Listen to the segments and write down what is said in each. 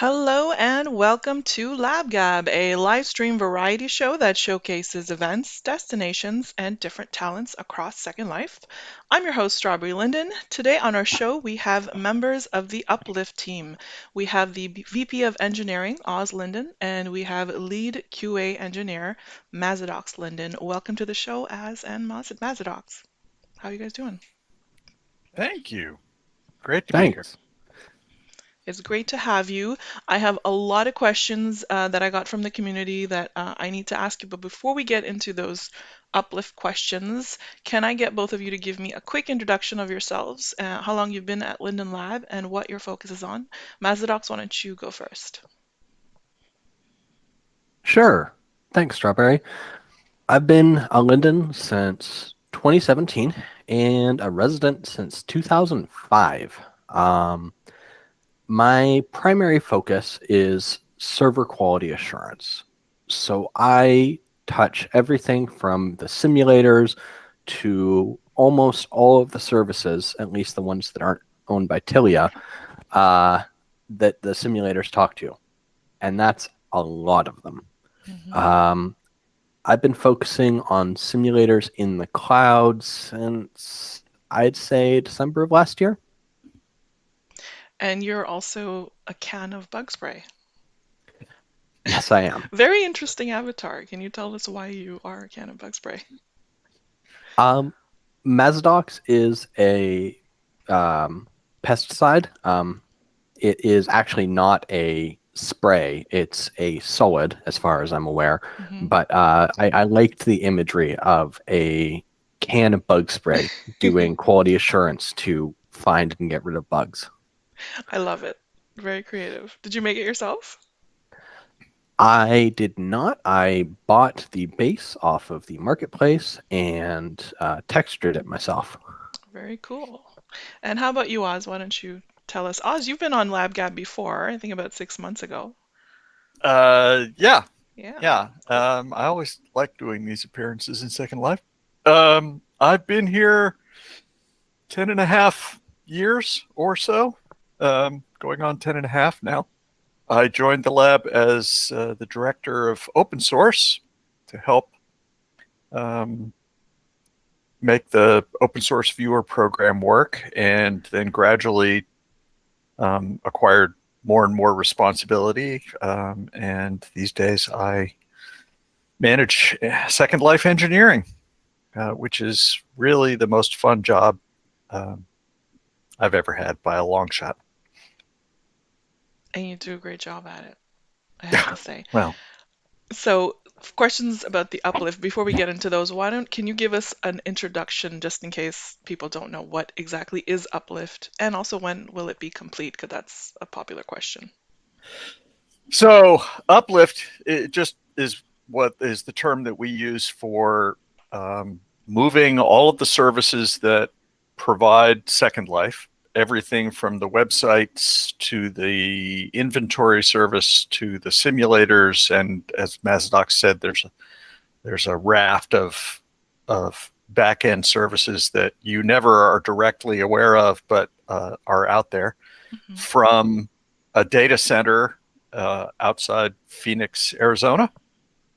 Hello and welcome to LabGab, a live stream variety show that showcases events, destinations, and different talents across Second Life. I'm your host, Strawberry Linden. Today on our show, we have members of the Uplift team. We have the VP of Engineering, Oz Linden, and we have lead QA engineer, Mazidox Linden. Welcome to the show, Az and Mazidox. How are you guys doing? Thank you. Great to be here. Thanks. It's great to have you. I have a lot of questions that I got from the community that I need to ask you. But before we get into those uplift questions, can I get both of you to give me a quick introduction of yourselves, how long you've been at Linden Lab, and what your focus is on? Mazidox, why don't you go first? Sure. Thanks, Strawberry. I've been a Linden since 2017 and a resident since 2005. My primary focus is server quality assurance. So I touch everything from the simulators to almost all of the services, at least the ones that aren't owned by Tilia, that the simulators talk to. And that's a lot of them. Mhm. Um, I've been focusing on simulators in the cloud since I'd say December of last year. And you're also a can of bug spray. Yes, I am. Very interesting avatar. Can you tell us why you are a can of bug spray? Um, Mazidox is a pesticide. It is actually not a spray; it's a solid, as far as I'm aware. Mhm. But I liked the imagery of a can of bug spray doing quality assurance to find and get rid of bugs. I love it. Very creative. Did you make it yourself? I did not. I bought the base off of the marketplace and textured it myself. Very cool. And how about you, Oz? Why don't you tell us? Oz, you've been on LabGab before, I think about 6 months ago. Yeah, Yeah. yeah. I always like doing these appearances in Second Life. I've been here 10.5 years or so, going on 10.5 now. I joined the lab as the director of open source to help um, make the open source viewer program work, and then gradually acquired more and more responsibility. And these days I manage Second Life engineering, which is really the most fun job um, I've ever had by a long shot. And you do a great job at it, I have to say. Well, So, questions about the uplift. Before we get into those, can you give us an introduction just in case people don't know what exactly is uplift, and also when will it be complete? Because that's a popular question. so Uplift, it just is what is the term that we use for moving all of the services that provide Second Life, everything from the websites to the inventory service to the simulators, and as Mazidox said, there's a raft of back end services that you never are directly aware of, but are out there, Hmm. from a data center outside Phoenix, Arizona,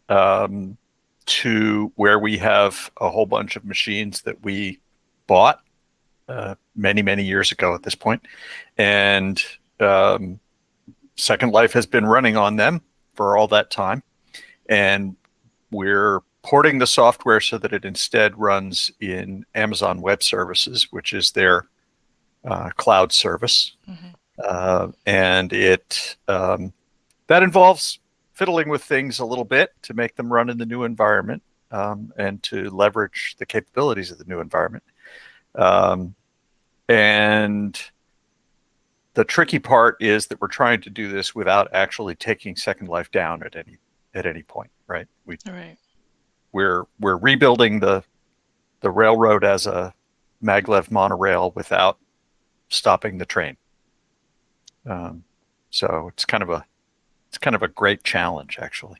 um, to where we have a whole bunch of machines that we bought many, many years ago at this point. And um, Second Life has been running on them for all that time. And we're porting the software so that it instead runs in Amazon Web Services, which is their cloud service. Hmm. And it that involves fiddling with things a little bit to make them run in the new environment, and to leverage the capabilities of the new environment. Um, and the tricky part is that we're trying to do this without actually taking Second Life down at any point, right? All right. We're rebuilding the railroad as a maglev monorail without stopping the train. Um, so it's kind of a great challenge, actually.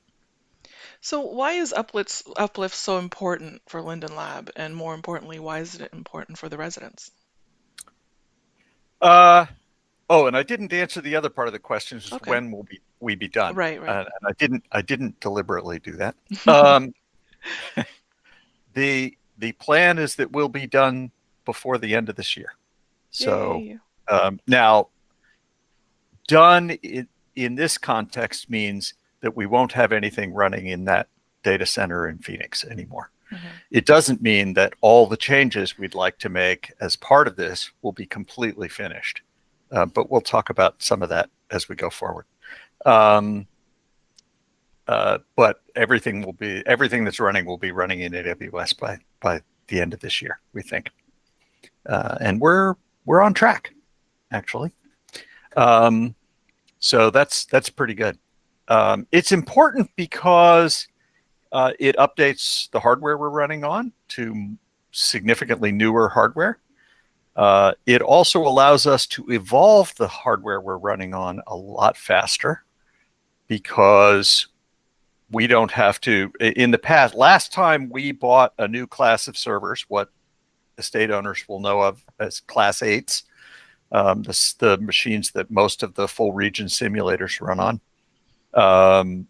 So why is uplift so important for Linden Lab, and more importantly, why is it important for the residents? Uh, Oh, and I didn't answer the other part of the question, is Okay. when will we be done? Right, right. And I didn't deliberately do that. Um, the plan is that we'll be done before the end of this year. So Yay. now, done in this context means that we won't have anything running in that data center in Phoenix anymore. Mhm. It doesn't mean that all the changes we'd like to make as part of this will be completely finished. But we'll talk about some of that as we go forward. But everything that's running will be running in AWS by the end of this year, we think. And we're on track, actually. So that's pretty good. It's important because it updates the hardware we're running on to significantly newer hardware. It also allows us to evolve the hardware we're running on a lot faster because we don't have to. In the past, last time we bought a new class of servers, what estate owners will know of as Class 8s, the machines that most of the full region simulators run on.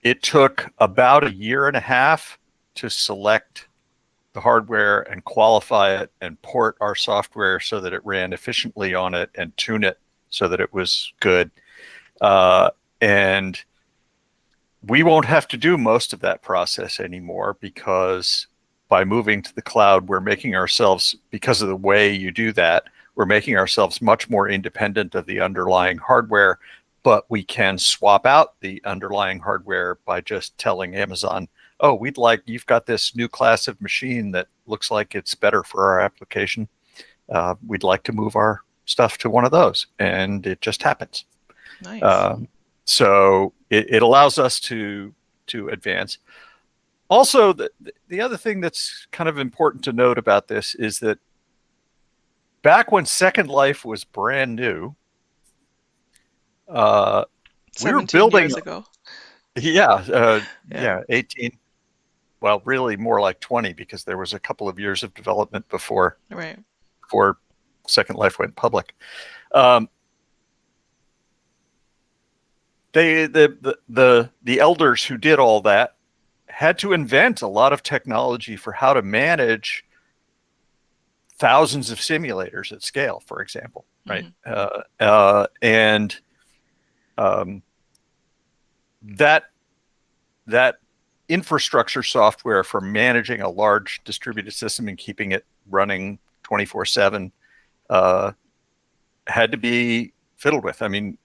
It took about a year and a half to select the hardware and qualify it and port our software so that it ran efficiently on it and tune it so that it was good. And we won't have to do most of that process anymore because by moving to the cloud, we're making ourselves, because of the way you do that, we're making ourselves much more independent of the underlying hardware, but we can swap out the underlying hardware by just telling Amazon, oh, you've got this new class of machine that looks like it's better for our application. We'd like to move our stuff to one of those. And it just happens. Nice. So it allows us to advance. Also, the other thing that's kind of important to note about this is that back when Second Life was brand new, we were 17 building, years ago. yeah, Yeah. 18. Well, really more like 20 because there was a couple of years of development before Right. Second Life went public. The elders who did all that had to invent a lot of technology for how to manage thousands of simulators at scale, for example, right? And that infrastructure software for managing a large distributed system and keeping it running 24/7 had to be fiddled with. I mean,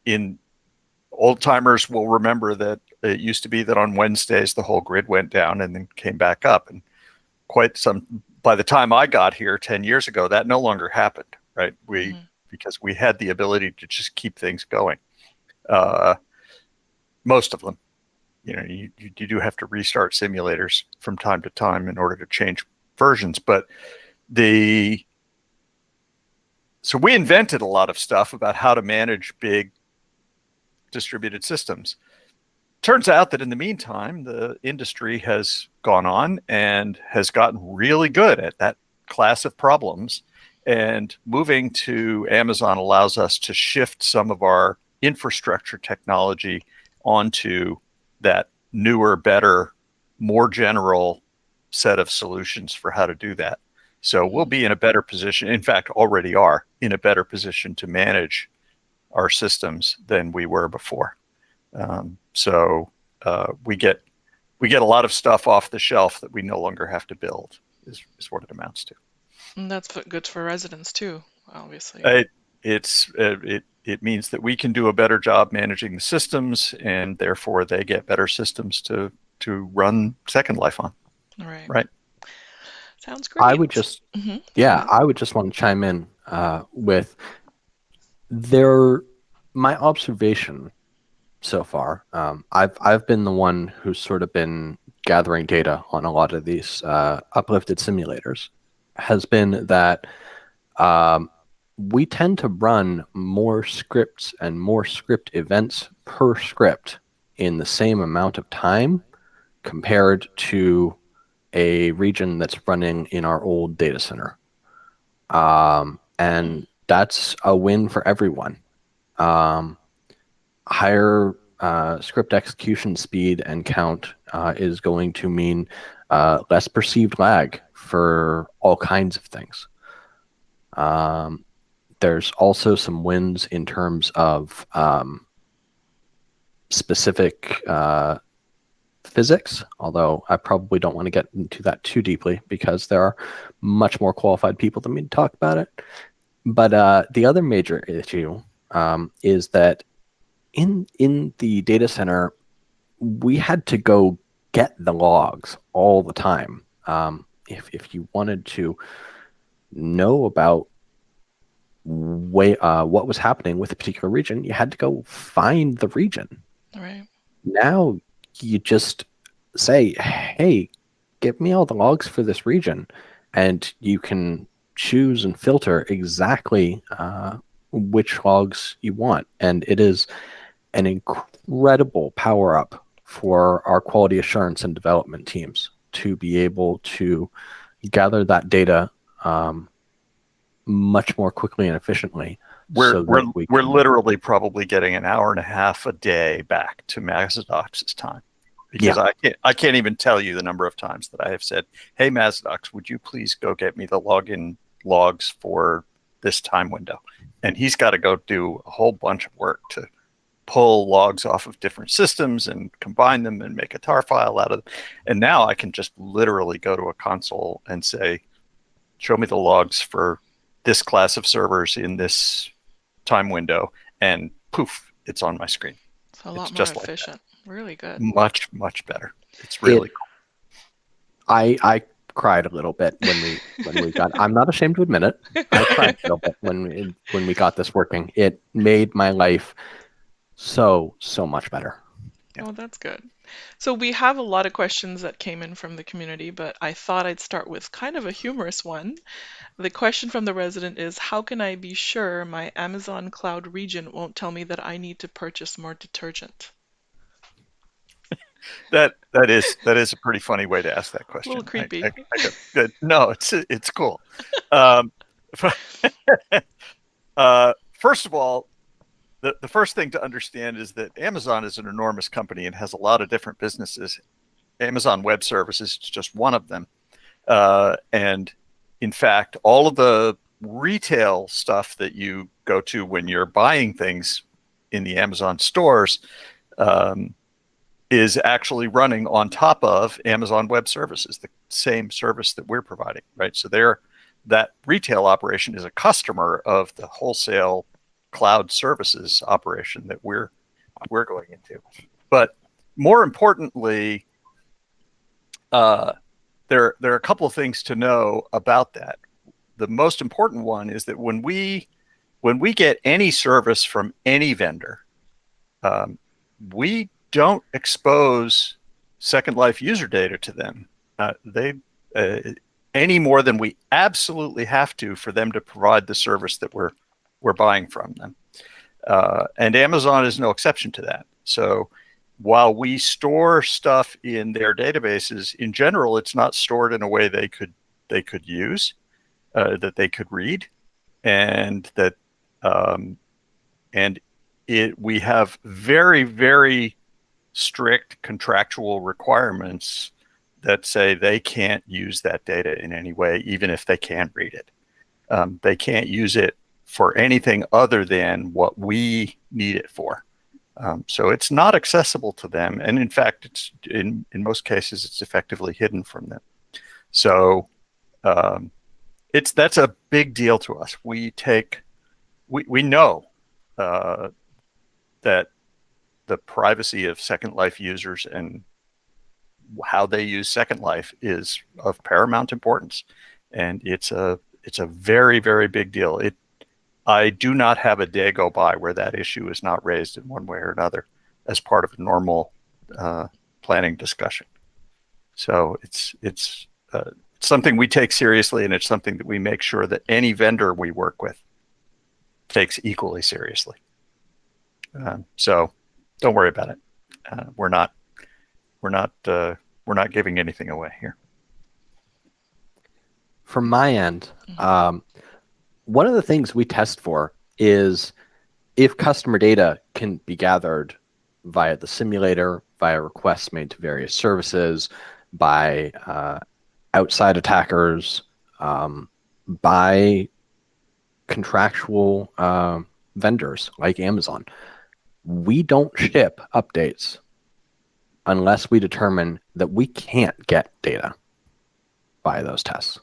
old timers will remember that it used to be that on Wednesdays the whole grid went down and then came back up. And by the time I got here 10 years ago, that no longer happened, right? Because we had the ability to just keep things going. Most of them, you do have to restart simulators from time to time in order to change versions. But so we invented a lot of stuff about how to manage big distributed systems. Turns out that in the meantime, the industry has gone on and has gotten really good at that class of problems. And moving to Amazon allows us to shift some of our infrastructure technology onto that newer, better, more general set of solutions for how to do that. So we'll be in a better position, in fact, already are in a better position to manage our systems than we were before. So we get a lot of stuff off the shelf that we no longer have to build, is what it amounts to. And that's good for residents too, obviously. It means that we can do a better job managing the systems, and therefore they get better systems to run Second Life on. Right. Sounds great. I would just, I would just want to chime in with my observation so far. I've been the one who's sort of been gathering data on a lot of these uplifted simulators. Has been that we tend to run more scripts and more script events per script in the same amount of time compared to a region that's running in our old data center. And that's a win for everyone. Higher script execution speed and count is going to mean less perceived lag for all kinds of things. There's also some wins in terms of specific physics, although I probably don't want to get into that too deeply because there are much more qualified people than me to talk about it. But the other major issue is that in the data center, we had to go get the logs all the time. If you wanted to know about what was happening with a particular region, you had to go find the region. Right. Now you just say, hey, give me all the logs for this region, and you can choose and filter exactly which logs you want. And it is an incredible power up for our quality assurance and development teams to be able to gather that data much more quickly and efficiently. We're literally probably getting an hour and a half a day back to Mazidox's time, because I can't even tell you the number of times that I have said, "Hey Mazidox, would you please go get me the login logs for this time window?" And he's got to go do a whole bunch of work to pull logs off of different systems and combine them and make a tar file out of them. And now I can just literally go to a console and say, "Show me the logs for this class of servers in this time window," and poof, it's on my screen. It's a lot more efficient. Really good. Much better. It's really cool. I cried a little bit when we got. I'm not ashamed to admit it. I cried a little bit when we got this working. It made my life so much better. Yeah. Oh, that's good. So we have a lot of questions that came in from the community, but I thought I'd start with kind of a humorous one. The question from the resident is, how can I be sure my Amazon cloud region won't tell me that I need to purchase more detergent? That is a pretty funny way to ask that question. A little creepy. No, it's cool. First of all, the first thing to understand is that Amazon is an enormous company and has a lot of different businesses. Amazon Web Services is just one of them. And in fact, all of the retail stuff that you go to when you're buying things in the Amazon stores is actually running on top of Amazon Web Services, the same service that we're providing, right? So that retail operation is a customer of the wholesale cloud services operation that we're going into. But more importantly, there are a couple of things to know about that. The most important one is that when we get any service from any vendor, we don't expose Second Life user data to them. Any more than we absolutely have to for them to provide the service that we're buying from them. And Amazon is no exception to that. So while we store stuff in their databases, in general, it's not stored in a way they could use, that they could read, and that we have very, very strict contractual requirements that say they can't use that data in any way, even if they can read it. They can't use it for anything other than what we need it for. So it's not accessible to them. And in fact, it's in most cases, it's effectively hidden from them. So that's a big deal to us. We know that the privacy of Second Life users and how they use Second Life is of paramount importance. And it's a very, very big deal. I do not have a day go by where that issue is not raised in one way or another as part of a normal planning discussion. So it's something we take seriously, and it's something that we make sure that any vendor we work with takes equally seriously. So don't worry about it. We're not giving anything away here. From my end, one of the things we test for is if customer data can be gathered via the simulator, via requests made to various services, by outside attackers, by contractual vendors like Amazon. We don't ship updates unless we determine that we can't get data by those tests.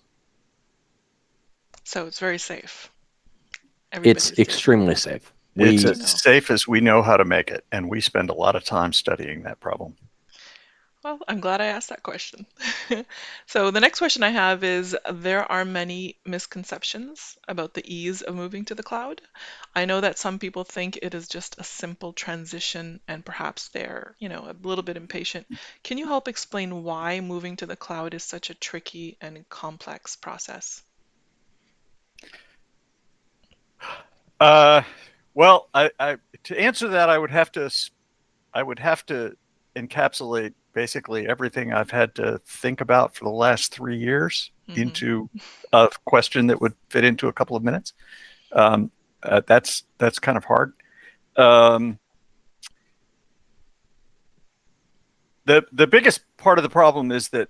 So it's very safe. It's extremely safe. It's as safe as we know how to make it, and we spend a lot of time studying that problem. Well, I'm glad I asked that question. So the next question I have is, there are many misconceptions about the ease of moving to the cloud. I know that some people think it is just a simple transition and perhaps they're, a little bit impatient. Can you help explain why moving to the cloud is such a tricky and complex process? Well, to answer that, I would have to encapsulate basically everything I've had to think about for the last 3 years into a question that would fit into a couple of minutes. That's kind of hard. The biggest part of the problem is that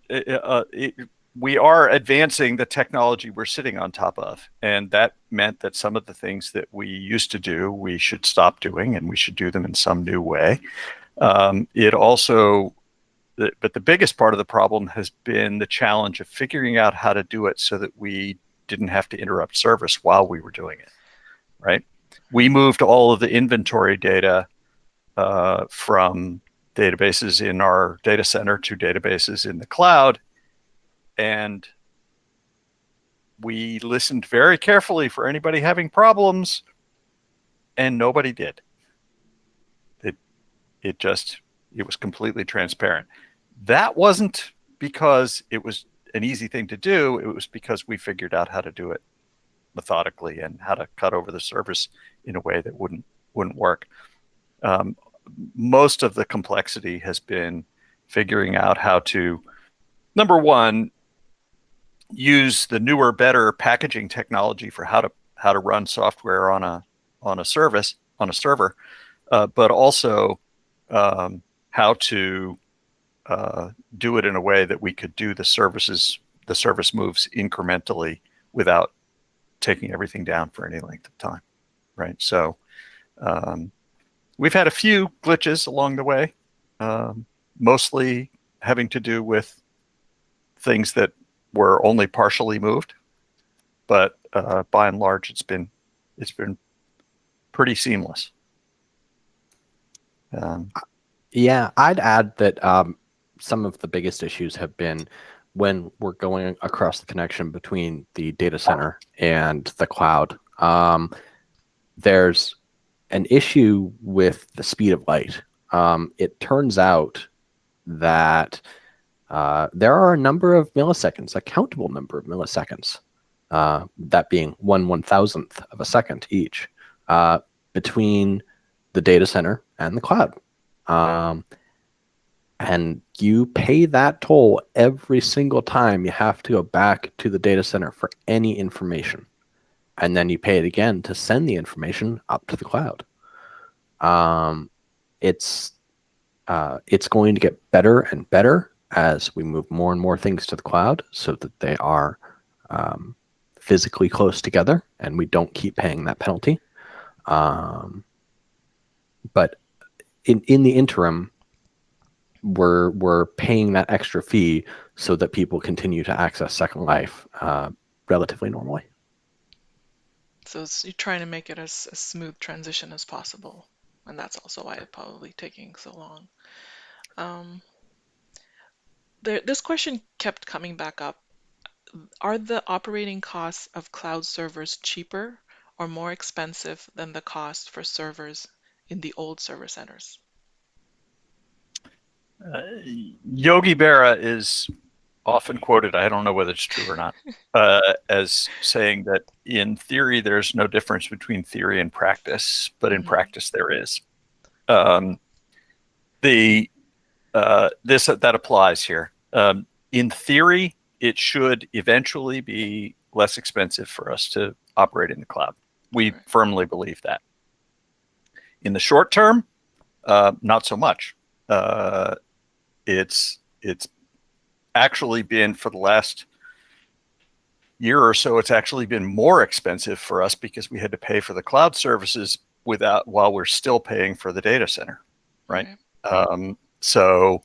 we are advancing the technology we're sitting on top of, and that meant that some of the things that we used to do, we should stop doing, and we should do them in some new way. It also, but the biggest part of the problem has been the challenge of figuring out how to do it so that we didn't have to interrupt service while we were doing it, right? We moved all of the inventory data from databases in our data center to databases in the cloud, and we listened very carefully for anybody having problems, and nobody did. It was completely transparent. That wasn't because it was an easy thing to do. It was because we figured out how to do it methodically and how to cut over the service in a way that wouldn't work. Most of the complexity has been figuring out how to, number one, use the newer, better packaging technology for how to run software on a server, but also how to do it in a way that we could do the service moves incrementally without taking everything down for any length of time, right? So we've had a few glitches along the way, mostly having to do with things that were only partially moved, but by and large, it's been pretty seamless. Yeah, I'd add that some of the biggest issues have been when we're going across the connection between the data center and the cloud. There's an issue with the speed of light. It turns out that there are a number of milliseconds, a countable number of milliseconds, that being 1/1000th of a second each, between the data center and the cloud. And you pay that toll every single time you have to go back to the data center for any information. And then you pay it again to send the information up to the cloud. It's going to get better and better as we move more and more things to the cloud so that they are physically close together and we don't keep paying that penalty. But in the interim, we're paying that extra fee so that people continue to access Second Life relatively normally. So you're trying to make it as a smooth transition as possible, and that's also why it's probably taking so long. This question kept coming back up. Are the operating costs of cloud servers cheaper or more expensive than the cost for servers in the old server centers? Yogi Berra is often quoted, I don't know whether it's true or not, as saying that in theory, there's no difference between theory and practice, but in practice there is. That applies here. In theory, it should eventually be less expensive for us to operate in the cloud. We Right. firmly believe that. In the short term, not so much. It's actually been, for the last year or so, it's actually been more expensive for us because we had to pay for the cloud services while we're still paying for the data center, right? So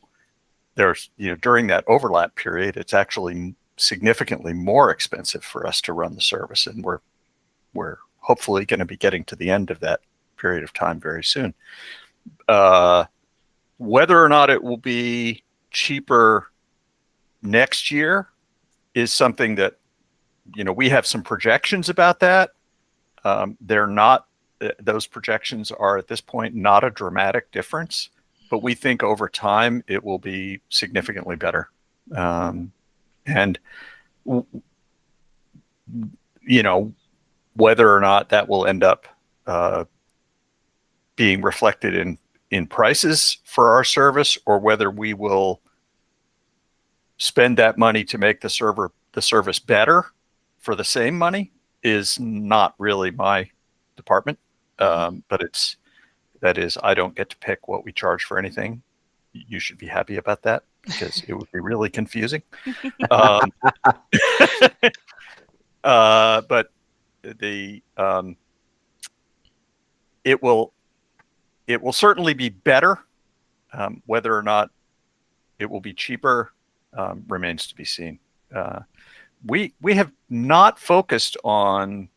there's, during that overlap period, it's actually significantly more expensive for us to run the service, and we're hopefully going to be getting to the end of that period of time very soon. Whether or not it will be cheaper next year is something that, we have some projections about that. They're not, those projections are at this point not a dramatic difference, but we think over time it will be significantly better. And, whether or not that will end up being reflected in prices for our service, or whether we will spend that money to make the service better for the same money, is not really my department. But I don't get to pick what we charge for anything. You should be happy about that, because it would be really confusing. But it will certainly be better. Whether or not it will be cheaper remains to be seen. We have not focused on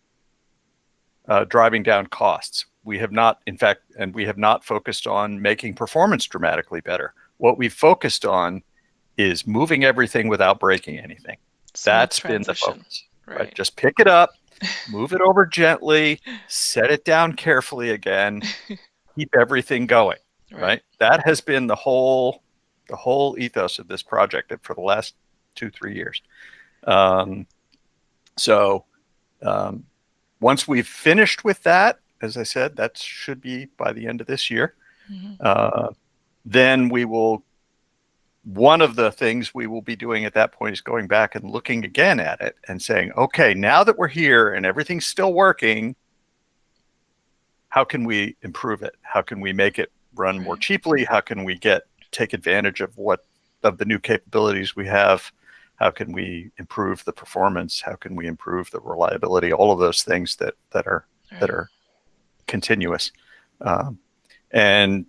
driving down costs. We have not, in fact, and we have not focused on making performance dramatically better. What we've focused on is moving everything without breaking anything. That's been the focus, right? Just pick it up, move it over gently, set it down carefully again, keep everything going, right? That has been the whole ethos of this project for the last 2-3 years. Once we've finished with that, as I said, that should be by the end of this year. Then one of the things we will be doing at that point is going back and looking again at it and saying, okay, now that we're here and everything's still working, how can we improve it? How can we make it run more cheaply? How can we take advantage of the new capabilities we have? How can we improve the performance? How can we improve the reliability? All of those things that are continuous. And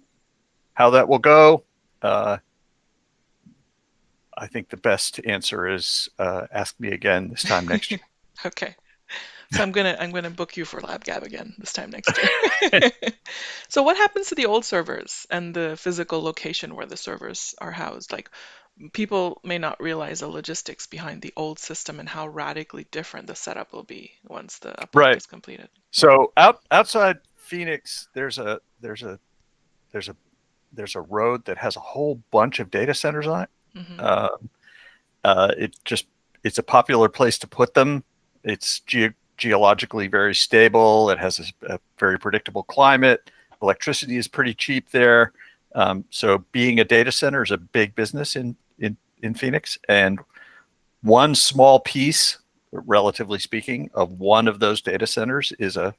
how that will go, I think the best answer is ask me again this time next year. Okay. So I'm gonna book you for LabGab again this time next year. So what happens to the old servers and the physical location where the servers are housed? Like, people may not realize the logistics behind the old system and how radically different the setup will be once the uplift is completed. So outside Phoenix, there's a road that has a whole bunch of data centers on it. It's a popular place to put them. It's geologically very stable. It has a very predictable climate. Electricity is pretty cheap there. So being a data center is a big business in Phoenix. And one small piece, relatively speaking, of one of those data centers is a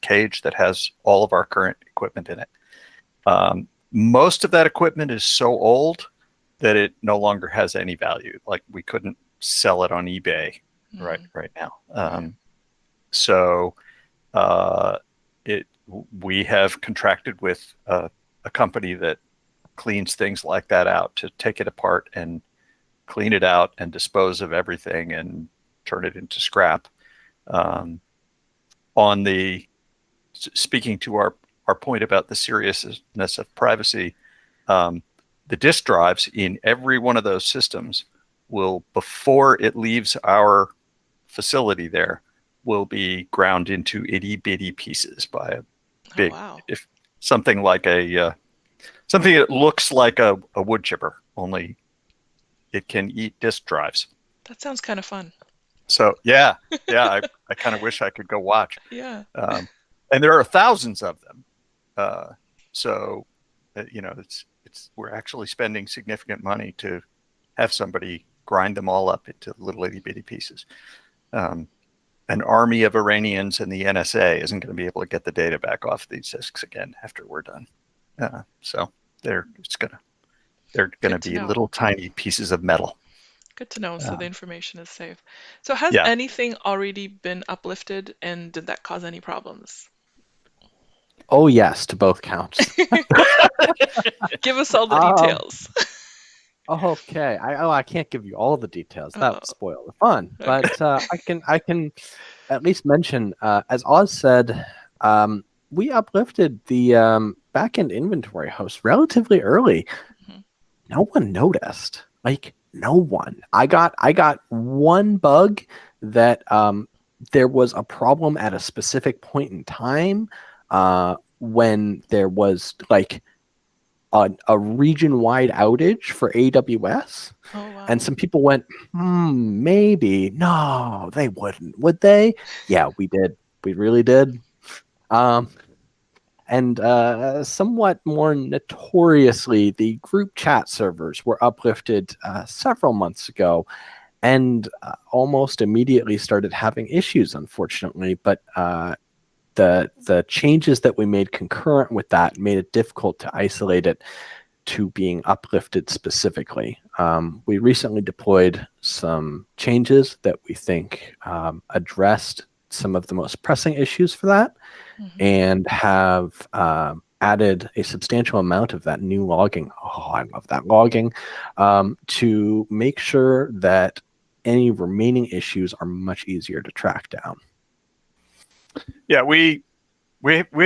cage that has all of our current equipment in it. Most of that equipment is so old that it no longer has any value. Like, we couldn't sell it on eBay right now. So we have contracted with a company that cleans things like that out, to take it apart and clean it out and dispose of everything and turn it into scrap. Speaking to our point about the seriousness of privacy, the disk drives in every one of those systems will, before it leaves our facility there, will be ground into itty bitty pieces by a big, something that looks like a wood chipper, only it can eat disk drives. That sounds kind of fun. So I kind of wish I could go watch. Yeah. And there are thousands of them. We're actually spending significant money to have somebody grind them all up into little itty bitty pieces. an army of Iranians and the NSA isn't going to be able to get the data back off these disks again after we're done. So they're going to Good to be know. little tiny pieces of metal. Good to know. So the Um, information is safe. So has yeah. anything already been uplifted, and did that cause any problems? Oh yes, to both counts. Give us all the Um, details. okay. I can't give you all the details. That would Oh, spoil the fun. okay. But I can at least mention, as Oz said, we uplifted the backend inventory host relatively early. Mhm. No one noticed. Like no one. I got one bug that there was a problem at a specific point in time when there was like a region-wide outage for AWS. Oh, wow. And some people went, maybe. No, they wouldn't, would they? Yeah, we did. We really did. Um, and somewhat more notoriously, the group chat servers were uplifted several months ago and almost immediately started having issues, unfortunately. But the changes that we made concurrent with that made it difficult to isolate it to being uplifted specifically. We recently deployed some changes that we think addressed some of the most pressing issues for that Mhm. and have added a substantial amount of that new logging. Oh, I love that logging to make sure that any remaining issues are much easier to track down. Yeah, we've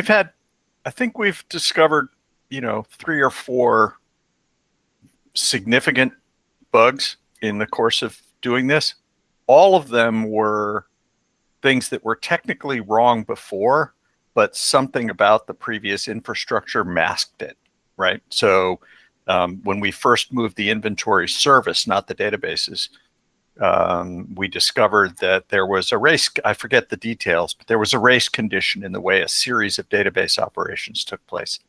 had, I think we've discovered, 3 or 4 significant bugs in the course of doing this. All of them were things that were technically wrong before, but something about the previous infrastructure masked it, right? So when we first moved the inventory service, not the databases, we discovered that there was a race, I forget the details, but there was a race condition in the way a series of database operations took place.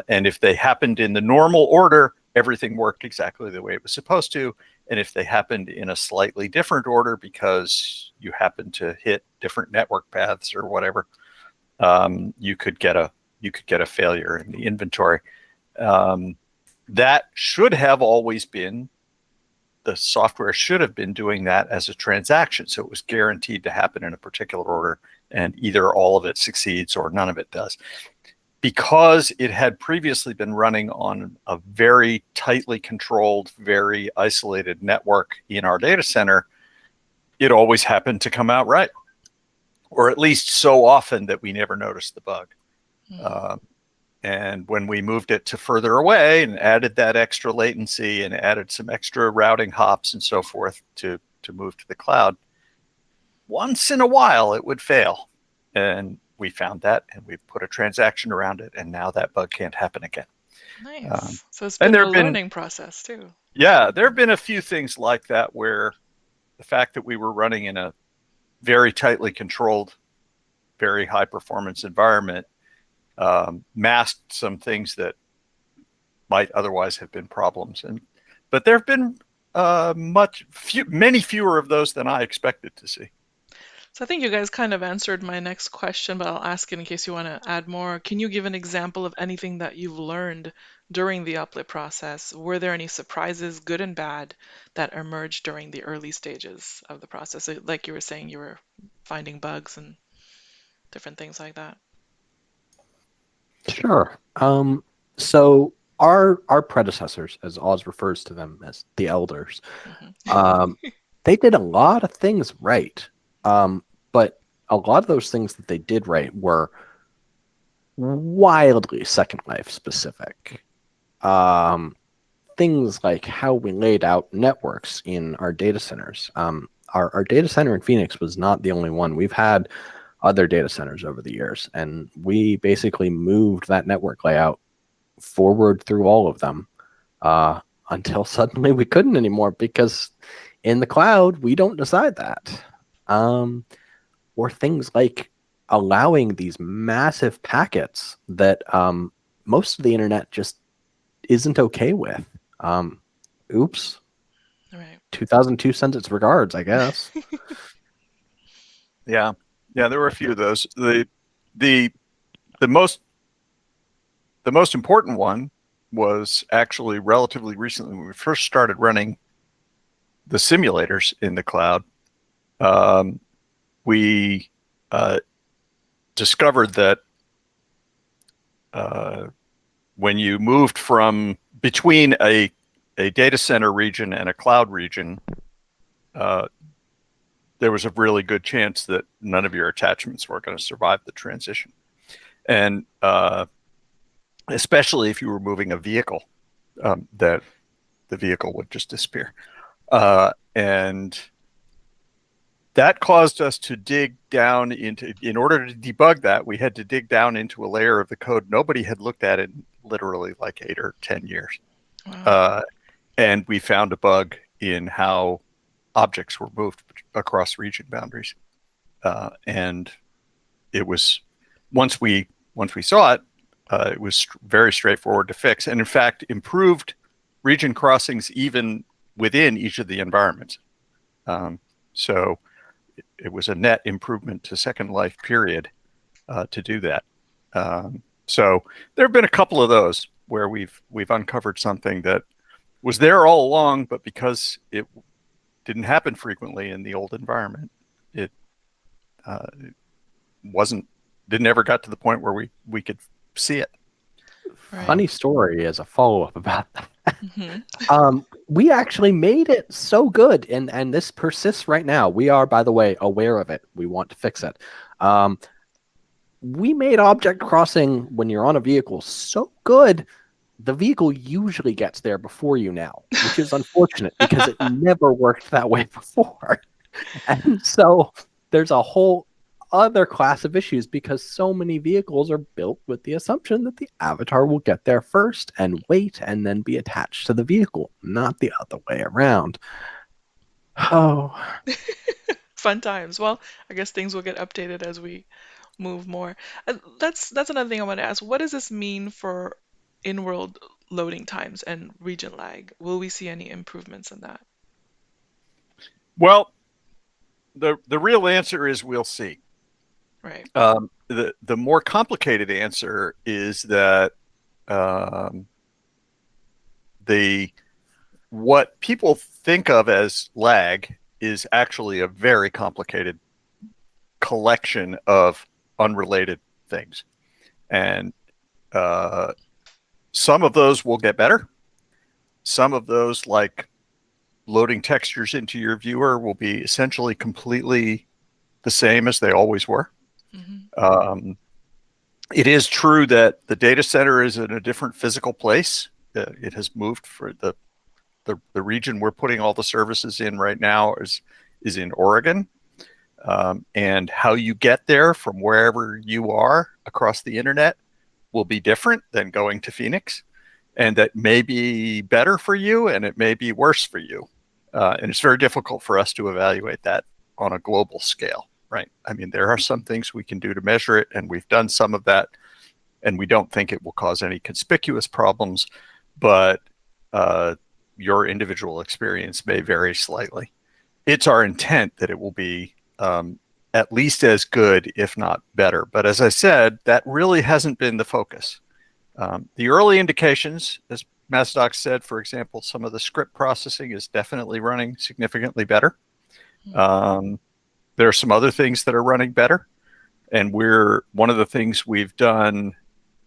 And if they happened in the normal order, everything worked exactly the way it was supposed to. And if they happened in a slightly different order because you happened to hit different network paths or whatever, you could get a failure in the inventory. That should have always been, the software should have been doing that as a transaction. So it was guaranteed to happen in a particular order, and either all of it succeeds or none of it does. Because it had previously been running on a very tightly controlled, very isolated network in our data center, it always happened to come out right, or at least so often that we never noticed the bug. Mhm. And when we moved it to further away and added that extra latency and added some extra routing hops and so forth to move to the cloud, once in a while it would fail. And we found that, and we put a transaction around it, and now that bug can't happen again. Nice. So it's And been there a have been, learning process too. there have been a few things like that where the fact that we were running in a very tightly controlled, very high performance environment masked some things that might otherwise have been problems. But there have been many fewer of those than I expected to see. So I think you guys kind of answered my next question, but I'll ask it in case you want to add more. Can you give an example of anything that you've learned during the Uplet process? Were there any surprises, good and bad, that emerged during the early stages of the process? So like you were saying, you were finding bugs and different things like that. Sure. So our predecessors, as Oz refers to them as the elders, Hmm. um, they did a lot of things right. But a lot of those things that they did right were wildly Second Life specific. Um, Things like how we laid out networks in our data centers. Our data center in Phoenix was not the only one. We've had other data centers over the years, and we basically moved that network layout forward through all of them until suddenly we couldn't anymore because in the cloud, we don't decide that. Or things like allowing these massive packets that most of the internet just isn't okay with. Um, Oops. Right. 2002 sends its regards, I guess. Yeah, yeah, there were a few of those. The the most the most important one was actually relatively recently when we first started running the simulators in the cloud. Um, we uh, discovered that uh, when you moved from between a data center region and a cloud region, uh, there was a really good chance that none of your attachments were going to survive the transition. And especially if you were moving a vehicle, that the vehicle would just disappear. And that caused us to dig down into, in order to debug that, we had to dig down into a layer of the code nobody had looked at in literally like 8 or 10 years. Wow. Uh, and we found a bug in how objects were moved across region boundaries. And it was once we saw it was very straightforward to fix, and in fact improved region crossings even within each of the environments. So it was a net improvement to Second Life period to do that. So there have been a couple of those where we've uncovered something that was there all along, but because it didn't happen frequently in the old environment, it wasn't didn't ever got to the point where we could see it. Right. Funny story as a follow-up about that. Mm-hmm. We actually made it so good, and this persists right now. We are, by the way, aware of it. We want to fix it. We made object crossing when you're on a vehicle so good, the vehicle usually gets there before you now, which is unfortunate because it never worked that way before. And so there's a whole other class of issues because so many vehicles are built with the assumption that the avatar will get there first and wait and then be attached to the vehicle, not the other way around. Oh, Fun times. Well, I guess things will get updated as we move more. That's another thing I want to ask. What does this mean for in-world loading times and region lag? Will we see any improvements in that? Well, the real answer is we'll see. Right. The more complicated answer is that um, the what people think of as lag is actually a very complicated collection of unrelated things, and some of those will get better. Some of those, like loading textures into your viewer, will be essentially completely the same as they always were. Mm-hmm. It is true that the data center is in a different physical place. It has moved for the region we're putting all the services in right now is in Oregon. And how you get there from wherever you are across the internet will be different than going to Phoenix. And that may be better for you and it may be worse for you. And it's very difficult for us to evaluate that on a global scale, right? I mean, there are some things we can do to measure it, and we've done some of that, and we don't think it will cause any conspicuous problems, but your individual experience may vary slightly. It's our intent that it will be at least as good, if not better. But as I said, that really hasn't been the focus. The early indications, as Mazidox said, for example, some of the script processing is definitely running significantly better. There are some other things that are running better. And one of the things we've done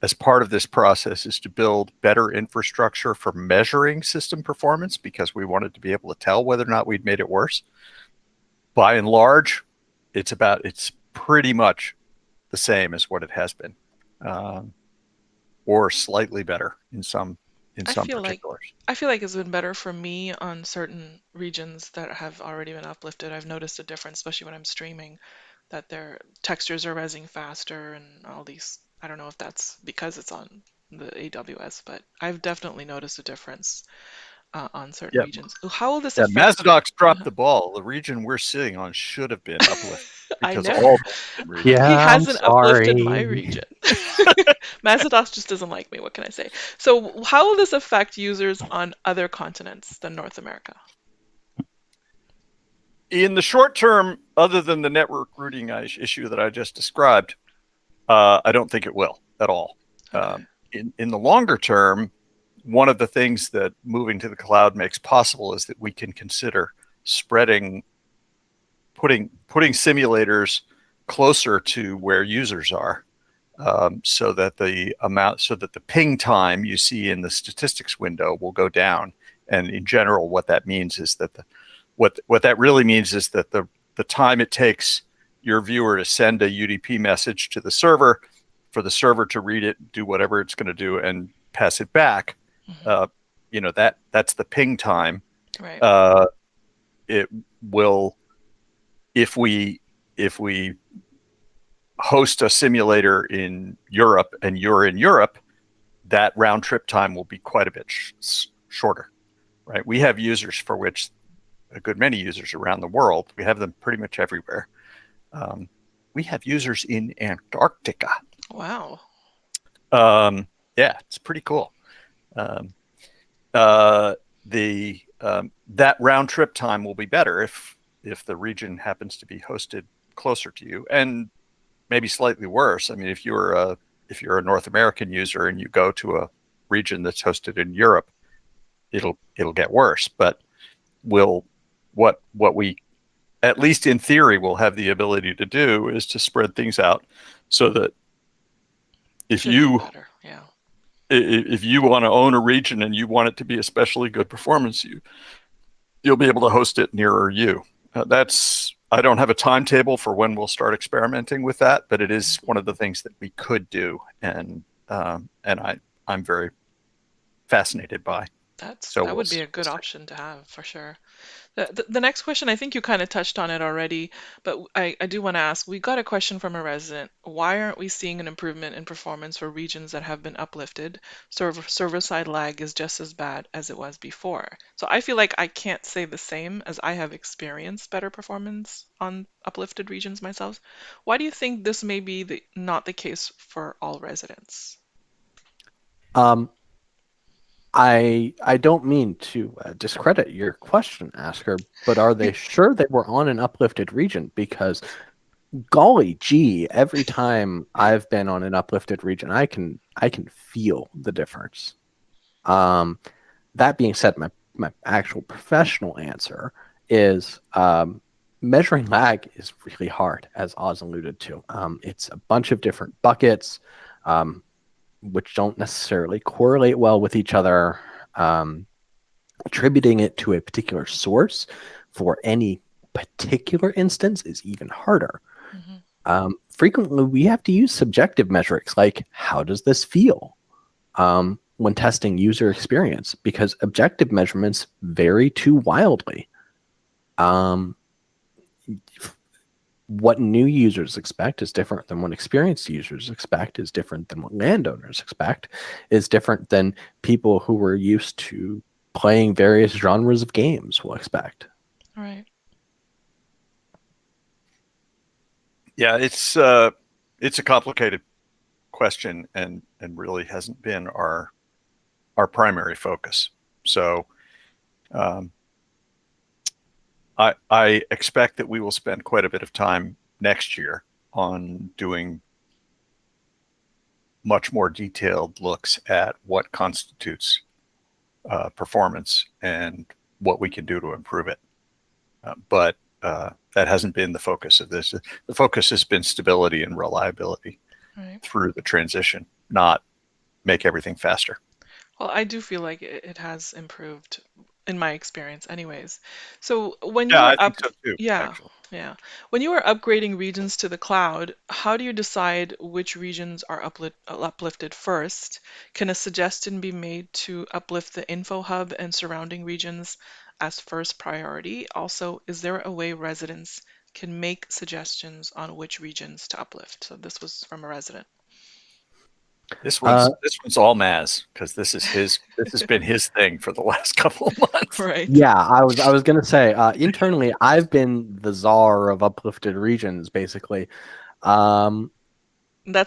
as part of this process is to build better infrastructure for measuring system performance, because we wanted to be able to tell whether or not we'd made it worse. By and large, it's pretty much the same as what it has been, or slightly better in some I feel like particulars. I feel like it's been better for me on certain regions that have already been uplifted. I've noticed a difference, especially when I'm streaming, that their textures are resing faster and all these. I don't know if that's because it's on the AWS, but I've definitely noticed a difference on certain Yeah, regions. How will this yeah. affect? Mazidox dropped Uh-huh. the ball. The region we're sitting on should have been uplifted I because never. all the regions. He yeah, I'm hasn't uplifted my sorry. region. Mazidox just doesn't like me. What can I say? So, how will this affect users on other continents than North America? In the short term, other than the network routing issue that I just described, I don't think it will at all. Okay. In the longer term, one of the things that moving to the cloud makes possible is that we can consider putting simulators closer to where users are, so that the ping time you see in the statistics window will go down. And in general, what that means is that what that really means is that the time it takes your viewer to send a UDP message to the server, for the server to read it, do whatever it's going to do, and pass it back. That's the ping time. Right. It will, if we host a simulator in Europe and you're in Europe, that round trip time will be quite a bit shorter, right? We have users for which a good many users around the world. We have them pretty much everywhere. We have users in Antarctica. Wow. Yeah, it's pretty cool. That round trip time will be better if the region happens to be hosted closer to you, and maybe slightly worse. I mean, if you're a North American user and you go to a region that's hosted in Europe, it'll get worse. But what we, at least in theory, will have the ability to do is to spread things out so that if Should be better. Yeah. if you want to own a region and you want it to be especially good performance, you'll be able to host it nearer you. I don't have a timetable for when we'll start experimenting with that, but it is one of the things that we could do, and I'm very fascinated by. That would be a good option to have for sure. The next question, I think you kind of touched on it already, but I do want to ask, we got a question from a resident. Why aren't we seeing an improvement in performance for regions that have been uplifted? Server-side lag is just as bad as it was before. So I feel like I can't say the same, as I have experienced better performance on uplifted regions myself. Why do you think this may be not the case for all residents? I don't mean to discredit your question, Asker, but are they sure they were on an uplifted region? Because golly gee, every time I've been on an uplifted region, I can feel the difference. That being said, my actual professional answer is measuring lag is really hard, as Oz alluded to. It's a bunch of different buckets, which don't necessarily correlate well with each other. Attributing it to a particular source for any particular instance is even harder. Frequently, we have to use subjective metrics like, how does this feel, when testing user experience, because objective measurements vary too wildly. What new users expect is different than what experienced users expect, is different than what landowners expect, is different than people who were used to playing various genres of games will expect. Right. Yeah, it's a complicated question, and really hasn't been our primary focus. So I expect that we will spend quite a bit of time next year on doing much more detailed looks at what constitutes performance and what we can do to improve it. But that hasn't been the focus of this. The focus has been stability and reliability through the transition, not make everything faster. Well, I do feel like it has improved in my experience anyways. So when you were I think so too, actually. yeah. When you are upgrading regions to the cloud, how do you decide which regions are uplifted first? Can a suggestion be made to uplift the info hub and surrounding regions as first priority? Also, is there a way residents can make suggestions on which regions to uplift? So this was from a resident. This one's all Maz, because this has been his thing for the last couple of months. Right. Yeah, I was gonna say, internally, I've been the czar of uplifted regions, basically. That's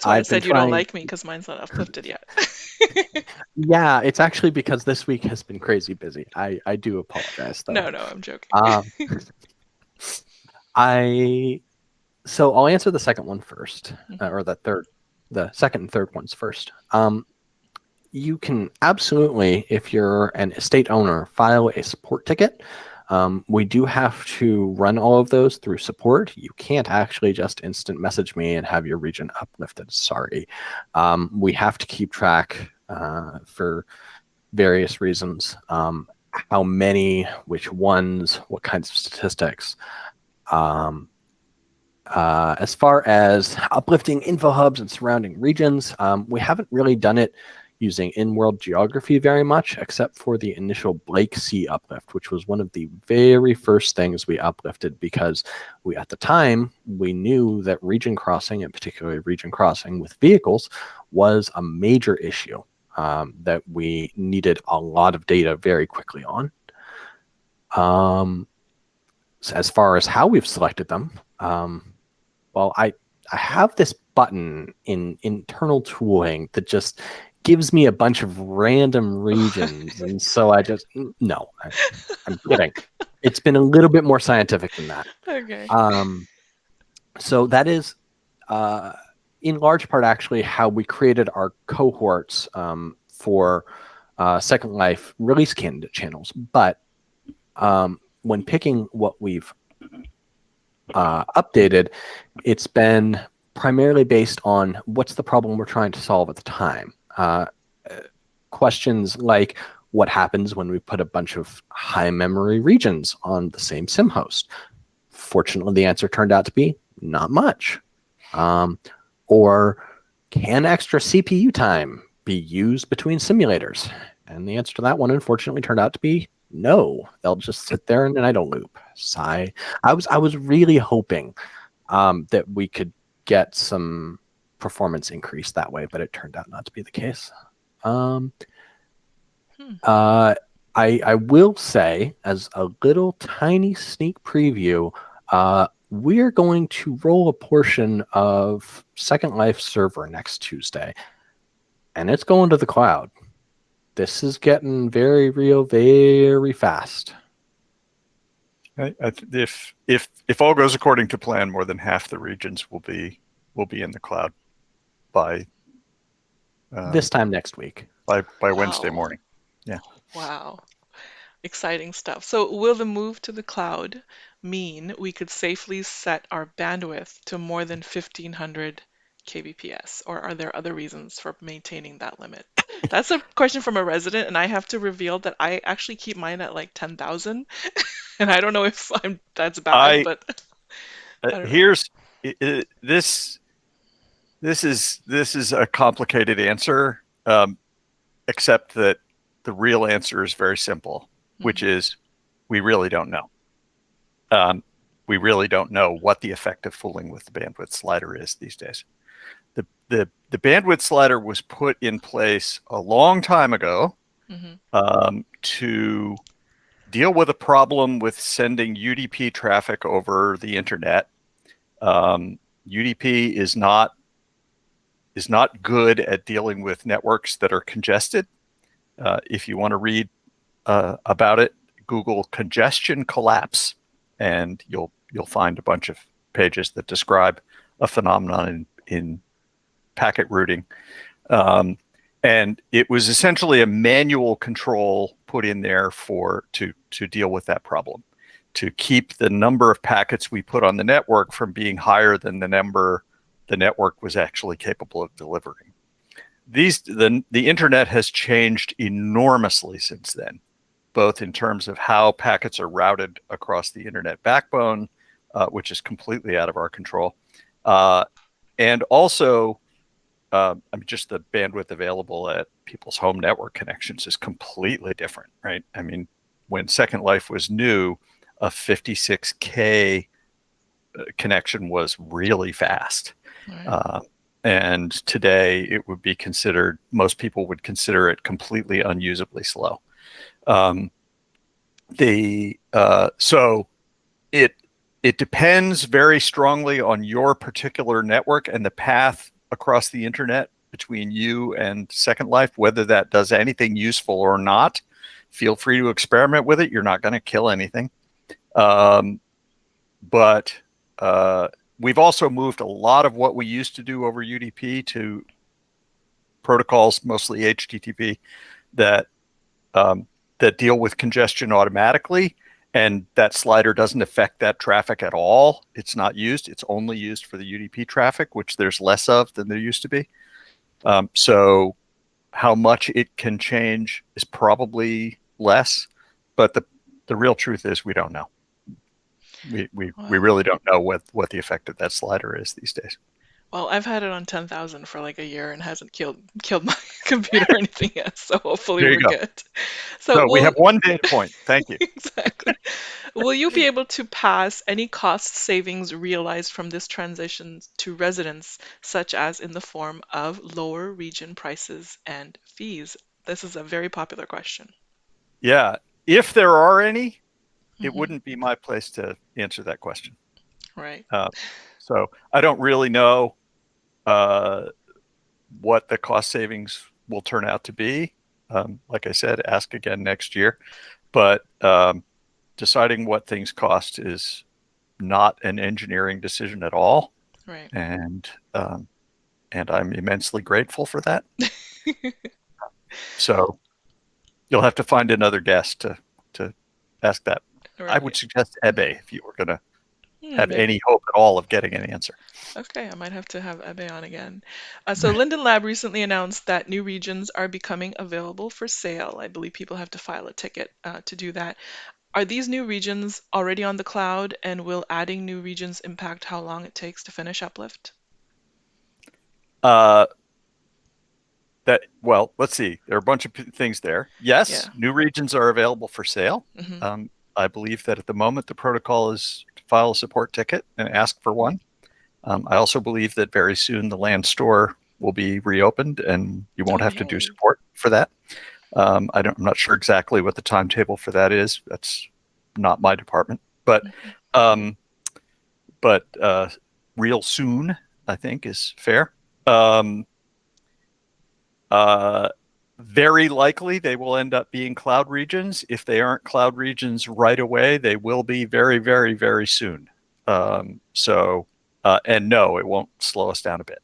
why I said you don't like me, because mine's not uplifted yet. Yeah, it's actually because this week has been crazy busy. I do apologize, though. No, I'm joking. So I'll answer the second one first, or the second and third ones first. You can absolutely, if you're an estate owner, file a support ticket. We do have to run all of those through support. You can't actually just instant message me and have your region uplifted. Sorry. We have to keep track for various reasons. How many, which ones, what kinds of statistics. As far as uplifting info hubs and surrounding regions, we haven't really done it using in-world geography very much, except for the initial Blake Sea uplift, which was one of the very first things we uplifted because at the time, we knew that region crossing, and particularly region crossing with vehicles, was a major issue that we needed a lot of data very quickly on. So as far as how we've selected them, well, I have this button in internal tooling that just gives me a bunch of random regions. And so no, I'm kidding. It's been a little bit more scientific than that. Okay. So that is, in large part, actually, how we created our cohorts for Second Life release candidate channels. But when picking what we've updated, it's been primarily based on what's the problem we're trying to solve at the time. Questions like what happens when we put a bunch of high memory regions on the same sim host? Fortunately, the answer turned out to be not much. Or can extra CPU time be used between simulators? And the answer to that one, unfortunately, turned out to be no. They'll just sit there in an idle loop. Sigh. I was really hoping that we could get some performance increase that way, but it turned out not to be the case. I will say, as a little tiny sneak preview, we're going to roll a portion of Second Life server next Tuesday, and it's going to the cloud. This is getting very real, very fast. If all goes according to plan, more than half the regions will be in the cloud by this time next week. By Wednesday morning. Yeah. Wow. Exciting stuff. So will the move to the cloud mean we could safely set our bandwidth to more than 1500 kbps, or are there other reasons for maintaining that limit? That's a question from a resident, and I have to reveal that I actually keep mine at like 10,000, and I don't know if that's bad, but here's this is a complicated answer, except that the real answer is very simple, which is we really don't know. We really don't know what the effect of fooling with the bandwidth slider is these days. The bandwidth slider was put in place a long time ago to deal with a problem with sending UDP traffic over the internet. UDP is not good at dealing with networks that are congested. If you want to read about it, Google congestion collapse, and you'll find a bunch of pages that describe a phenomenon in packet routing. And it was essentially a manual control put in there to deal with that problem, to keep the number of packets we put on the network from being higher than the number the network was actually capable of delivering. The internet has changed enormously since then, both in terms of how packets are routed across the internet backbone, which is completely out of our control, and also just the bandwidth available at people's home network connections is completely different, right? I mean, when Second Life was new, a 56K connection was really fast. Right. And today it would be considered, most people would consider it completely unusably slow. So it depends very strongly on your particular network and the path across the internet between you and Second Life, whether that does anything useful or not. Feel free to experiment with it. You're not going to kill anything. but we've also moved a lot of what we used to do over UDP to protocols, mostly HTTP, that that deal with congestion automatically, and that slider doesn't affect that traffic at all. It's not used. It's only used for the UDP traffic, which there's less of than there used to be. So how much it can change is probably less, but the real truth is we don't know. We Wow. really don't know what the effect of that slider is these days. Well, I've had it on 10,000 for like a year and hasn't killed my computer or anything yet, so hopefully There you we're go. good. So So we have one data point. Thank you. exactly. Will you be able to pass any cost savings realized from this transition to residents, such as in the form of lower region prices and fees? This is a very popular question. Yeah. If there are any, it Hmm. wouldn't be my place to answer that question. Right. Uh, so I don't really know uh, what the cost savings will turn out to be. Like I said, ask again next year. But deciding what things cost is not an engineering decision at all, Right. and I'm immensely grateful for that. So you'll have to find another guest to ask that. I would Right. suggest Ebe if you were going to have Maybe. any hope at all of getting an answer. Okay, I might have to have Abe on again. So Linden Lab recently announced that new regions are becoming available for sale. I believe people have to file a ticket to do that. Are these new regions already on the cloud, and will adding new regions impact how long it takes to finish Uplift? Uh, well, let's see. There are a bunch of things there. Yeah. Yes, new regions are available for sale. Hmm. I believe that at the moment the protocol is to file a support ticket and ask for one. I also believe that very soon the land store will be reopened and you won't Oh, have to do yay. support for that. I'm not sure exactly what the timetable for that is. That's not my department, but Mhm. um, but real soon, I think, is fair. Um, uh, Very likely they will end up being cloud regions. If they aren't cloud regions right away, they will be very, very, very soon. And no, it won't slow us down a bit.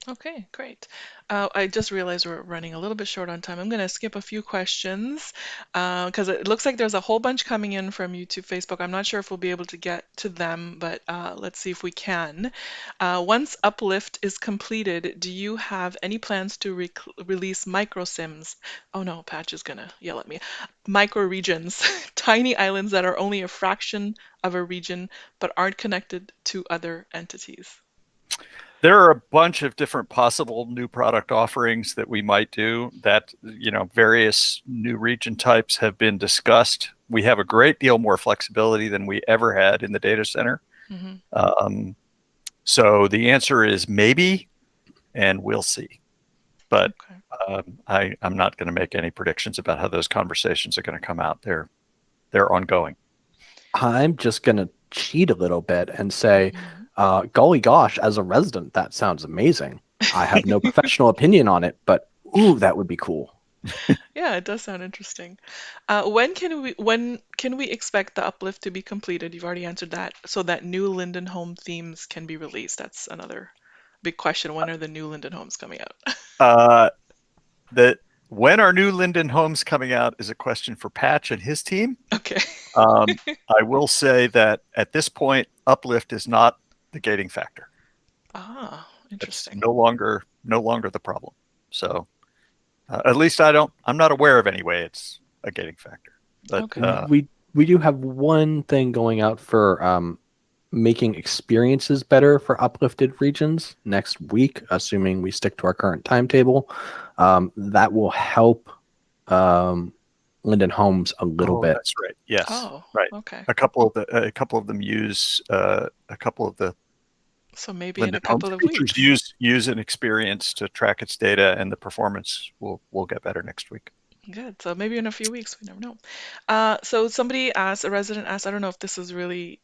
Okay, great. I just realized we're running a little bit short on time. I'm going to skip a few questions because it looks like there's a whole bunch coming in from YouTube, Facebook. I'm not sure if we'll be able to get to them, but let's see if we can. Once Uplift is completed, do you have any plans to release micro sims? Oh no, Patch is going to yell at me. Micro regions, tiny islands that are only a fraction of a region but aren't connected to other entities. There are a bunch of different possible new product offerings that we might do that, various new region types have been discussed. We have a great deal more flexibility than we ever had in the data center. Hmm. Um, so the answer is maybe, and we'll see. But Okay. I'm not going to make any predictions about how those conversations are going to come out. They're ongoing. I'm just going to cheat a little bit and say, Mhm. golly gosh, as a resident, that sounds amazing. I have no professional opinion on it, but ooh, that would be cool. Yeah, it does sound interesting. When can we expect the uplift to be completed? You've already answered that, so that new Linden home themes can be released. That's another big question. When are the new Linden homes coming out? Uh, that When are new Linden homes coming out is a question for Patch and his team. Okay. Um, I will say that at this point, uplift is not the gating factor. Ah, It's interesting. no longer the problem. So at least I'm not aware of any way it's a gating factor. But Okay. We do have one thing going out for making experiences better for uplifted regions next week, assuming we stick to our current timetable. That will help um, Linden Homes a little oh, bit. that's right. Yes, Oh, right. okay. A couple of them use a couple of the So maybe in Linden a Homes couple of features weeks. use an experience to track its data, and the performance will get better next week. Good. So maybe in a few weeks, we never know. So somebody asked, a resident asked, I don't know if this is really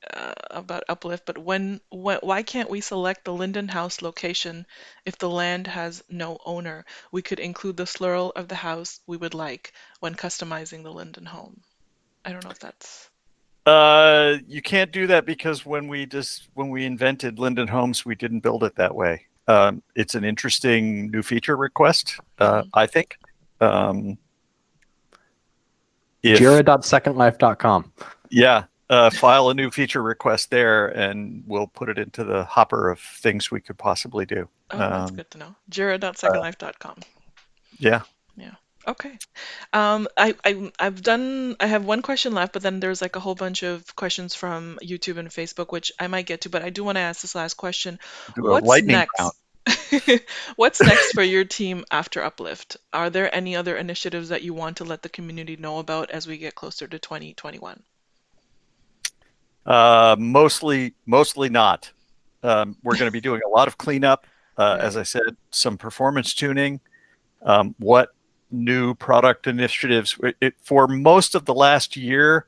about Uplift, but why can't we select the Linden House location if the land has no owner? We could include the plural of the house we would like when customizing the Linden home. I don't know if that's. You can't do that because when we invented Linden Homes, we didn't build it that way. It's an interesting new feature request, I think. If Jira.secondlife.com. Yeah, file a new feature request there, and we'll put it into the hopper of things we could possibly do. Oh, that's good to know. Jira.secondlife.com. Yeah. Yeah. Okay. I have one question left, but then there's like a whole bunch of questions from YouTube and Facebook, which I might get to, but I do want to ask this last question. Do a What's lightning round. next? What's next for your team after Uplift? Are there any other initiatives that you want to let the community know about as we get closer to 2021? Mostly not. We're going to be doing a lot of cleanup. As I said, some performance tuning. What new product initiatives? For most of the last year,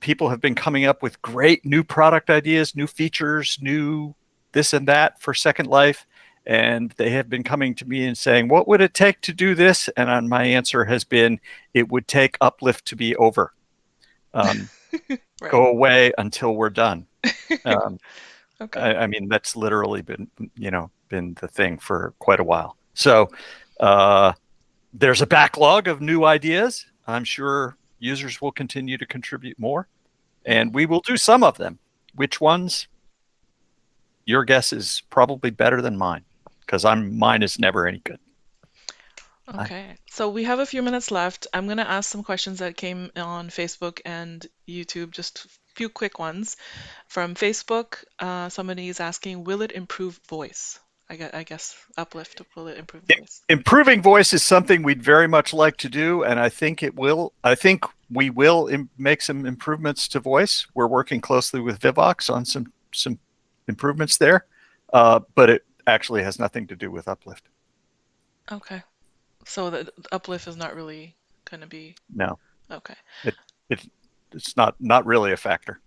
people have been coming up with great new product ideas, new features, new this and that for Second Life. And they have been coming to me and saying, what would it take to do this? And my answer has been, it would take Uplift to be over. Go away until we're done. Okay. I mean, that's literally been the thing for quite a while. So there's a backlog of new ideas. I'm sure users will continue to contribute more, and we will do some of them. Which ones? Your guess is probably better than mine, because mine is never any good. Okay, so we have a few minutes left. I'm going to ask some questions that came on Facebook and YouTube, just a few quick ones. From Facebook, somebody is asking, will it improve voice? I guess Uplift, will it improve voice? Improving voice is something we'd very much like to do, and I think it will. I think we will make some improvements to voice. We're working closely with Vivox on some improvements there, but it actually has nothing to do with Uplift. Okay. So the Uplift is not really going to be... No. Okay. It's not really a factor.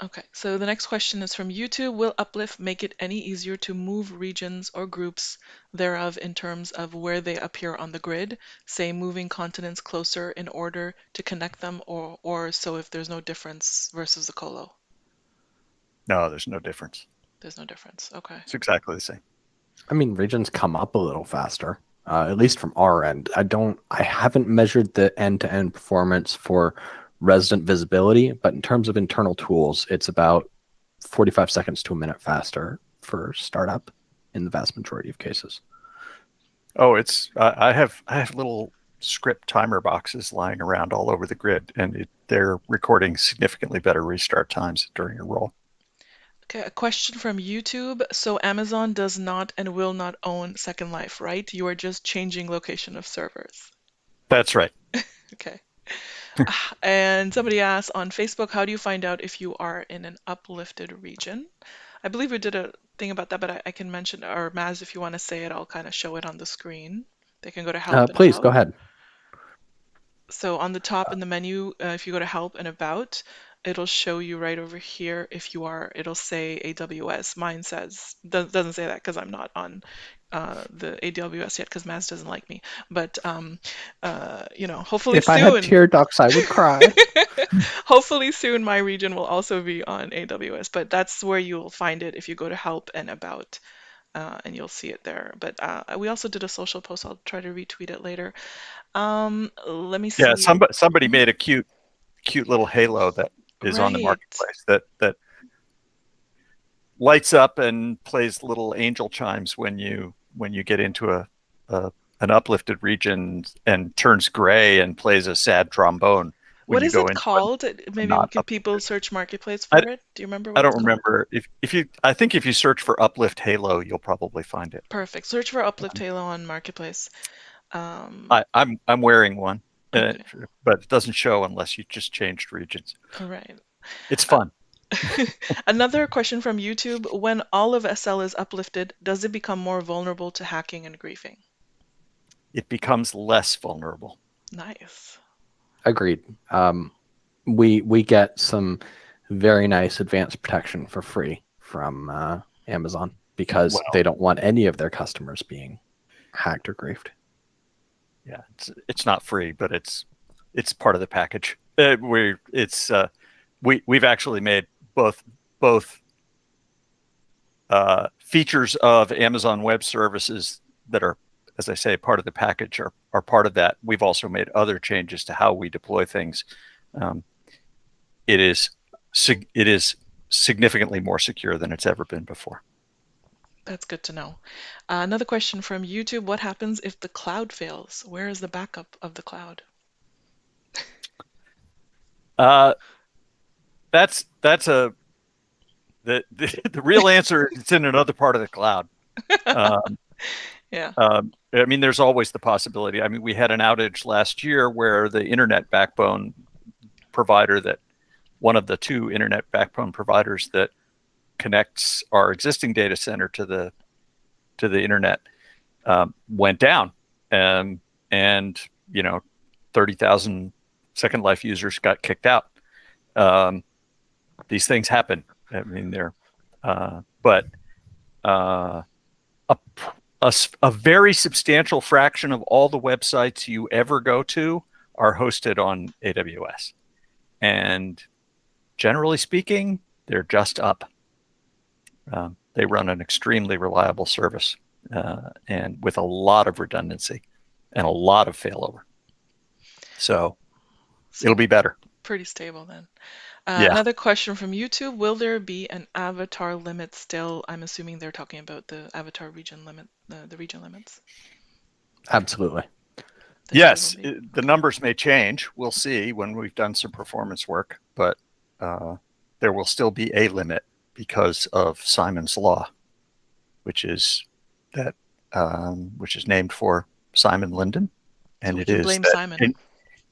Okay, so the next question is from YouTube. Will Uplift make it any easier to move regions or groups thereof in terms of where they appear on the grid, say moving continents closer in order to connect them, or so if there's no difference versus the colo? No, there's no difference. There's no difference. Okay. It's exactly the same. I mean, regions come up a little faster, at least from our end. I haven't measured the end-to-end performance for resident visibility, but in terms of internal tools, it's about 45 seconds to a minute faster for startup in the vast majority of cases. Oh, I have little script timer boxes lying around all over the grid, and they're recording significantly better restart times during a roll. Okay, a question from YouTube. So Amazon does not and will not own Second Life, right? You are just changing location of servers. That's right. Okay. And somebody asked on Facebook, how do you find out if you are in an uplifted region? I believe we did a thing about that, but I can mention, or Maz, if you want to say it, I'll kind of show it on the screen. They can go to help and Please about. go ahead. So on the top in the menu, if you go to help and about, it'll show you right over here if you are, it'll say AWS. Mine says, doesn't say that because I'm not on the AWS yet because Maz doesn't like me. But, hopefully if soon. I had tear ducts, I would cry. Hopefully soon my region will also be on AWS, but that's where you'll find it if you go to help and about. And you'll see it there. But we also did a social post. I'll try to retweet it later. Let me see. Yeah, somebody made a cute little halo that is on the marketplace that lights up and plays little angel chimes when you get into an uplifted region, and turns gray and plays a sad trombone. What is it called? Maybe people search Marketplace for it. Do you remember what I don't remember. I think if you search for Uplift Halo, you'll probably find it. Perfect. Search for Uplift Halo on Marketplace. I'm wearing one, Okay. but it doesn't show unless you just changed regions. All right. It's fun. Another question from YouTube. When all of SL is uplifted, does it become more vulnerable to hacking and griefing? It becomes less vulnerable. Nice. Agreed. We get some very nice advanced protection for free from Amazon because they don't want any of their customers being hacked or griefed. Yeah, it's not free, but it's part of the package. we've actually made both features of Amazon Web Services that are, as I say, part of the package are part of that. We've also made other changes to how we deploy things. It is significantly more secure than it's ever been before. That's good to know. Another question from YouTube. What happens if the cloud fails? Where is the backup of the cloud? That's the real answer is it's in another part of the cloud. Yeah. I mean, there's always the possibility. I mean, we had an outage last year where the internet backbone provider that one of the two internet backbone providers that connects our existing data center to the internet went down, and 30,000 Second Life users got kicked out. These things happen. I mean, but a very substantial fraction of all the websites you ever go to are hosted on AWS, and generally speaking, they're just up. They run an extremely reliable service, and with a lot of redundancy and a lot of failover. So it'll be better. Pretty stable then. Yeah. Another question from YouTube. Will there be an avatar limit still? I'm assuming they're talking about the avatar region limit, the region limits. Absolutely. Yes, the numbers may change. We'll see when we've done some performance work, but there will still be a limit because of Simon's Law, which is named for Simon Linden, and so it is blame that Simon.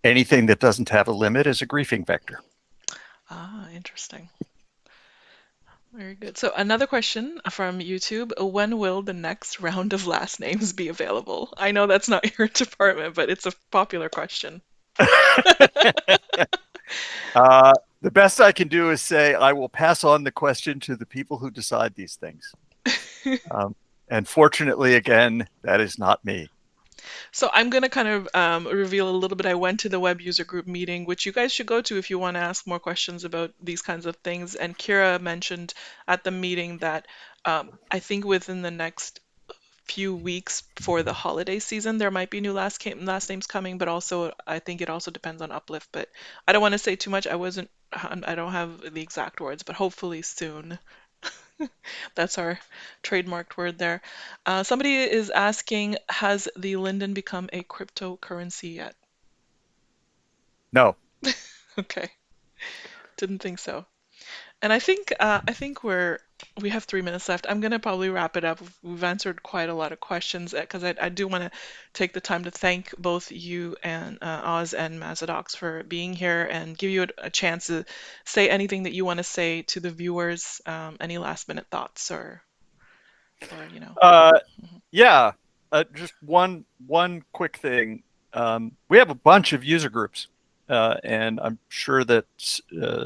Anything that doesn't have a limit is a griefing vector. Ah, interesting. Very good. So another question from YouTube. When will the next round of last names be available? I know that's not your department, but it's a popular question. The best I can do is say I will pass on the question to the people who decide these things. And fortunately, again, that is not me. So I'm going to kind of reveal a little bit. I went to the web user group meeting, which you guys should go to if you want to ask more questions about these kinds of things. And Kira mentioned at the meeting that I think within the next few weeks for the holiday season, there might be new last names coming, but also I think it also depends on Uplift. But I don't want to say too much. I don't have the exact words, but hopefully soon. That's our trademarked word there. Somebody is asking, has the Linden become a cryptocurrency yet? No. Okay. Didn't think so. And I think we have 3 minutes left. I'm gonna probably wrap it up. We've answered quite a lot of questions because I do want to take the time to thank both you and Oz and Mazidox for being here and give you a chance to say anything that you want to say to the viewers. Any last minute thoughts or you know. Yeah. Just one quick thing. We have a bunch of user groups. And I'm sure that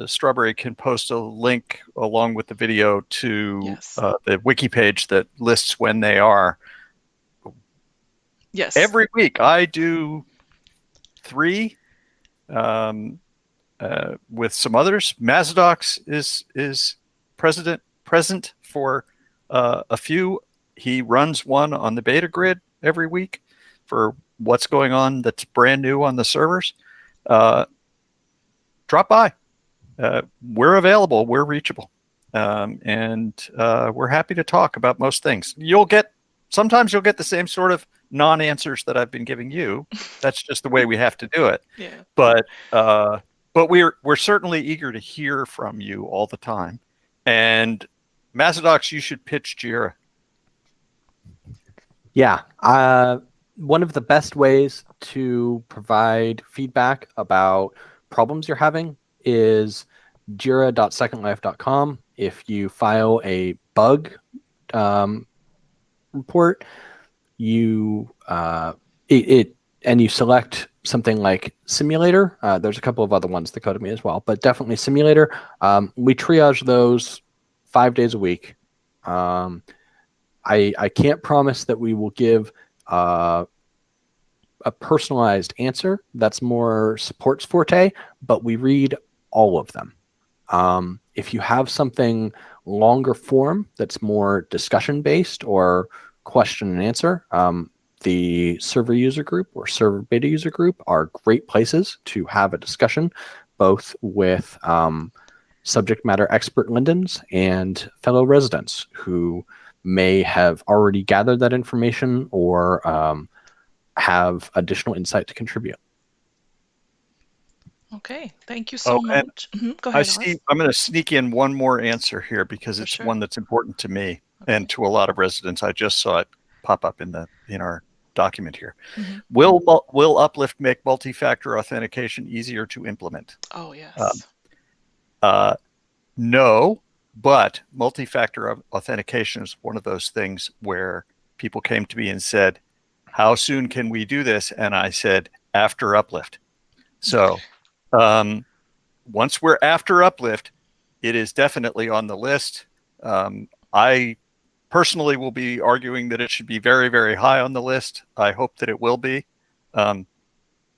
Strawberry can post a link along with the video to the wiki page that lists when they are. Yes. Every week I do 3 with some others. Mazidox is present for a few. He runs one on the beta grid every week for what's going on that's brand new on the servers. Drop by. We're available. We're reachable. And we're happy to talk about most things. Sometimes you'll get the same sort of non-answers that I've been giving you. That's just the way we have to do it. Yeah. But we're certainly eager to hear from you all the time. And Mazidox, you should pitch Jira. Yeah. One of the best ways to provide feedback about problems you're having is jira.secondlife.com. If you file a bug report, you and you select something like simulator. There's a couple of other ones that go to me as well, but definitely simulator. We triage those 5 days a week. I can't promise that we will give a personalized answer. That's more support's forte, but we read all of them. If you have something longer form that's more discussion based or question and answer, the server user group or server beta user group are great places to have a discussion, both with subject matter expert Lindens and fellow residents who may have already gathered that information or have additional insight to contribute. Okay, thank you so Oh, and much. Go I ahead, see. Oz. I'm going to sneak in one more answer here because For it's sure. one that's important to me Okay. and to a lot of residents. I just saw it pop up in our document here. Mhm. Will Uplift make multi-factor authentication easier to implement? Oh, Um, yes. no, but multi-factor authentication is one of those things where people came to me and said, "How soon can we do this?" And I said, "After Uplift." So once we're after Uplift, it is definitely on the list. I personally will be arguing that it should be very, very high on the list. I hope that it will be.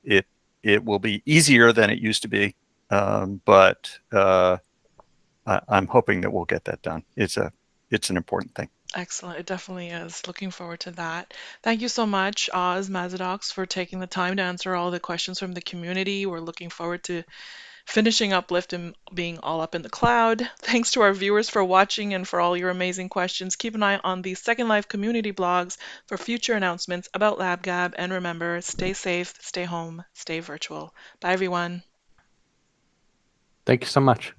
It it will be easier than it used to be, but I'm hoping that we'll get that done. It's an important thing. Excellent. It definitely is. Looking forward to that. Thank you so much, Oz Mazidox, for taking the time to answer all the questions from the community. We're looking forward to finishing Uplift and being all up in the cloud. Thanks to our viewers for watching and for all your amazing questions. Keep an eye on the Second Life community blogs for future announcements about LabGab. And remember, stay safe, stay home, stay virtual. Bye, everyone. Thank you so much.